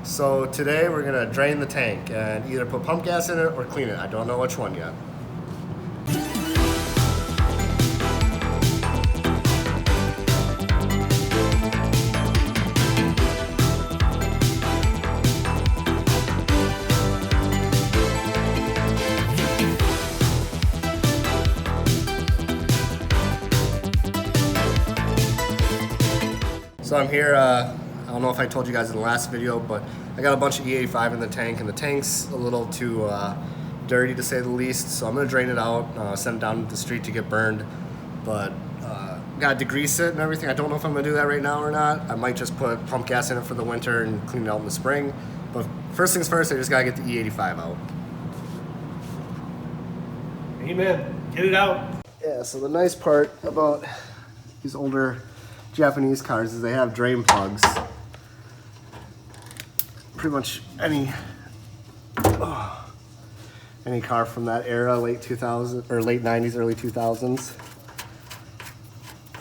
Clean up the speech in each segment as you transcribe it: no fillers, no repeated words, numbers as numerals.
So today we're gonna drain the tank and either put pump gas in it or clean it. I don't know which one yet. So I'm here, I don't know if I told you guys in the last video, but I got a bunch of E85 in the tank, and the tank's a little too dirty to say the least. So I'm gonna drain it out, send it down the street to get burned. But gotta degrease it and everything. I don't know if I'm gonna do that right now or not. I might just put pump gas in it for the winter and clean it out in the spring. But first things first, I just gotta get the E85 out. Amen. Get it out. Yeah, so the nice part about these older Japanese cars is they have drain plugs. Pretty much any car from that era, late 2000s or late 90s, early 2000s.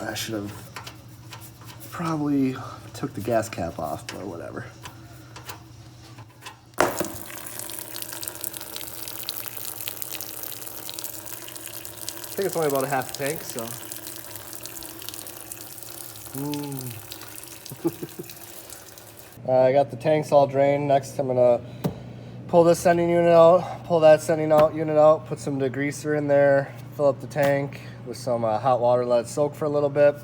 I should have probably took the gas cap off, but whatever. I think it's only about a half tank, so. I got the tanks all drained. Next, I'm gonna pull this sending unit out, pull that sending out unit out, put some degreaser in there, fill up the tank with some hot water, let it soak for a little bit.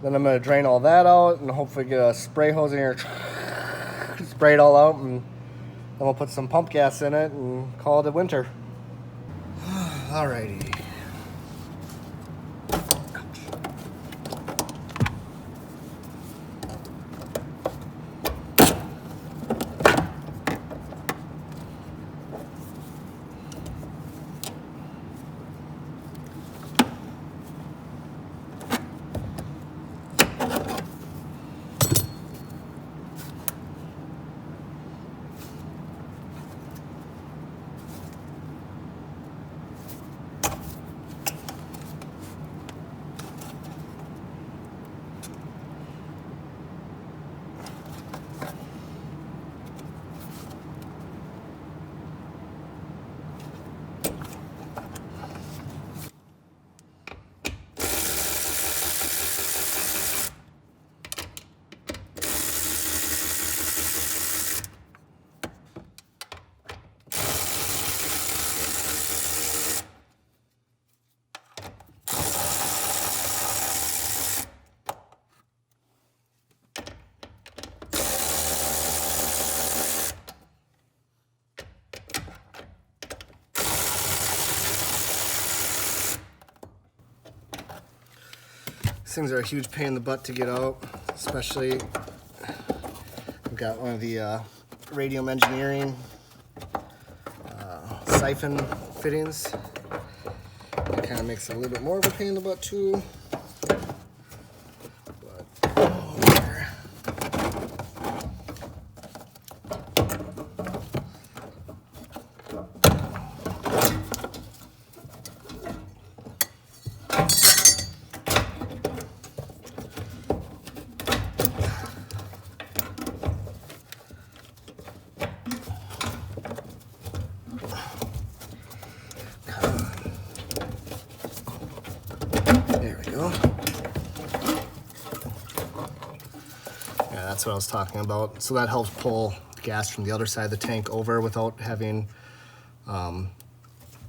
Then I'm gonna drain all that out and hopefully get a spray hose in here, spray it all out, and then we'll put some pump gas in it and call it a winter. Alrighty. These things are a huge pain in the butt to get out, especially I've got one of the Radium Engineering siphon fittings. It kind of makes it a little bit more of a pain in the butt too. There we go. Yeah, that's what I was talking about. So that helps pull gas from the other side of the tank over without having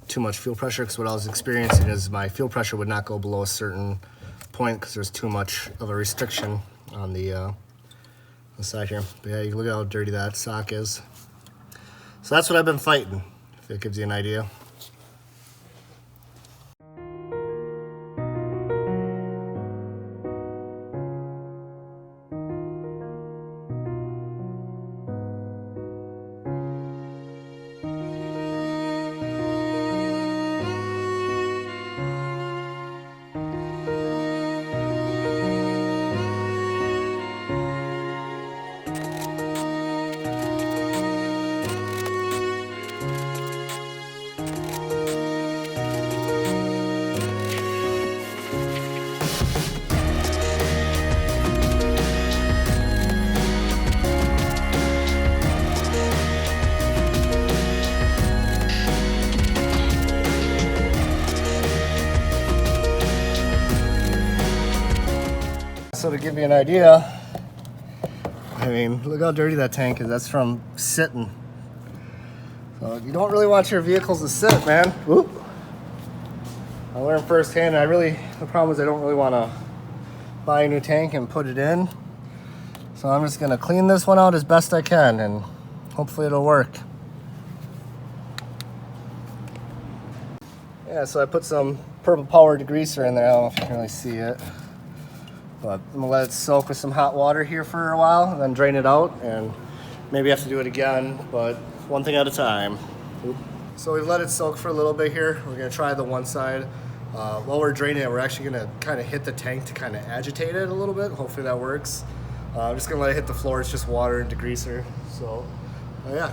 too much fuel pressure, because what I was experiencing is my fuel pressure would not go below a certain point because there's too much of a restriction on the side here. But yeah, you look at how dirty that sock is. So that's what I've been fighting, if it gives you an idea. so to give you an idea, I mean, look how dirty that tank is. That's from sitting. So you don't really want your vehicles to sit, man. Whoop. I learned firsthand. The problem is I don't really want to buy a new tank and put it in. So I'm just gonna clean this one out as best I can, and hopefully it'll work. Yeah, so I put some purple power degreaser in there. I don't know if you can really see it, but I'm gonna let it soak with some hot water here for a while, and then drain it out, and maybe have to do it again, but one thing at a time. So we've let it soak for a little bit here. We're gonna try the one side. While we're draining it, we're actually gonna kind of hit the tank to kind of agitate it a little bit. Hopefully that works. I'm just gonna let it hit the floor. It's just water and degreaser. So, yeah.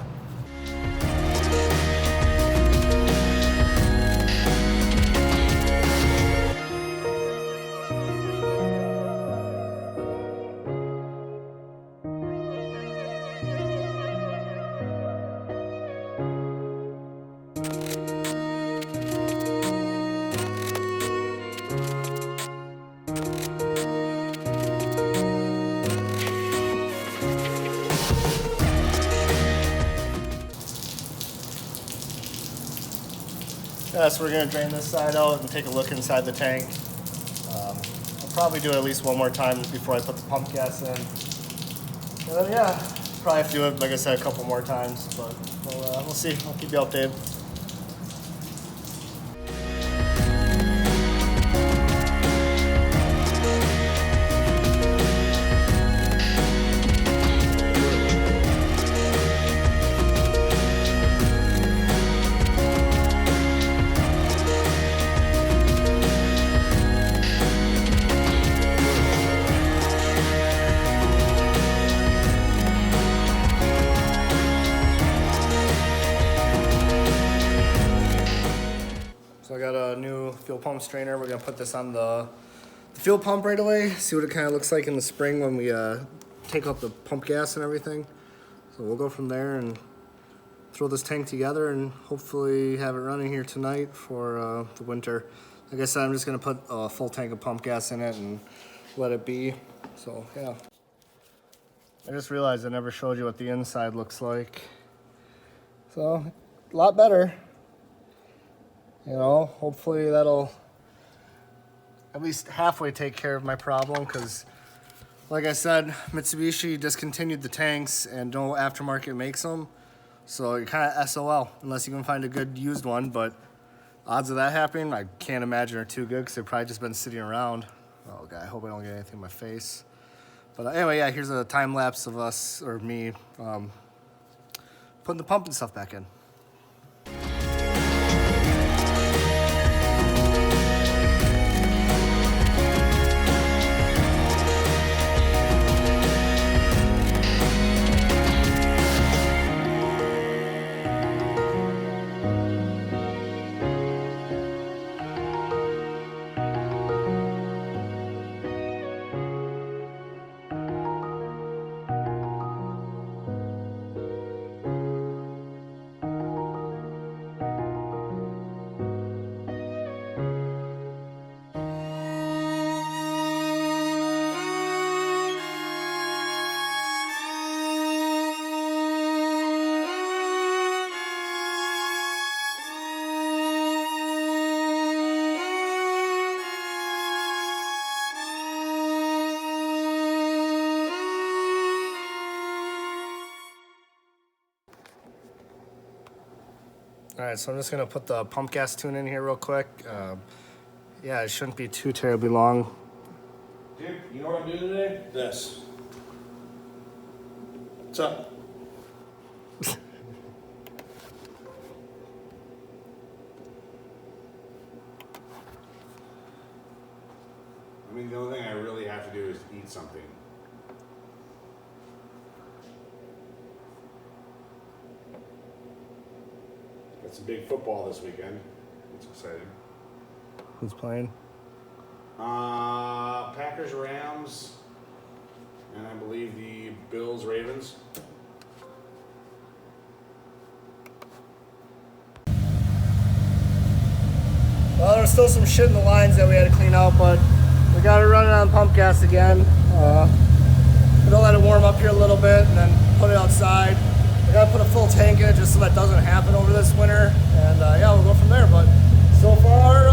Yeah, so we're gonna drain this side out and take a look inside the tank. I'll probably do it at least one more time before I put the pump gas in. And then, yeah, probably have to do it, like I said, a couple more times, but we'll see. I'll keep you updated. So I got a new fuel pump strainer. We're gonna put this on the fuel pump right away, see what it kind of looks like in the spring when we take out the pump gas and everything. So we'll go from there and throw this tank together and hopefully have it running here tonight for the winter. Like I said, I'm just gonna put a full tank of pump gas in it and let it be. So yeah. I just realized I never showed you what the inside looks like. So, a lot better. You know, hopefully that'll at least halfway take care of my problem, because like I said, Mitsubishi discontinued the tanks and no aftermarket makes them. So you're kind of SOL unless you can find a good used one, but odds of that happening, I can't imagine are too good because they've probably just been sitting around. Oh God, I hope I don't get anything in my face. But anyway, yeah, here's a time lapse of us, or me, putting the pump and stuff back in. All right, so I'm just gonna put the pump gas tune in here real quick. Yeah, it shouldn't be too terribly long. Dude, you know what I'm doing today? This. What's up? I mean, the only thing I really have to do is eat something. Got some big football this weekend. It's exciting. Who's playing? Packers, Rams, and I believe the Bills, Ravens. Well, there's still some shit in the lines that we had to clean out, but we got it running on pump gas again. Gonna let it warm up here a little bit and then put it outside. I gotta put a full tank in it just so that doesn't happen over this winter. And yeah, we'll go from there. But so far,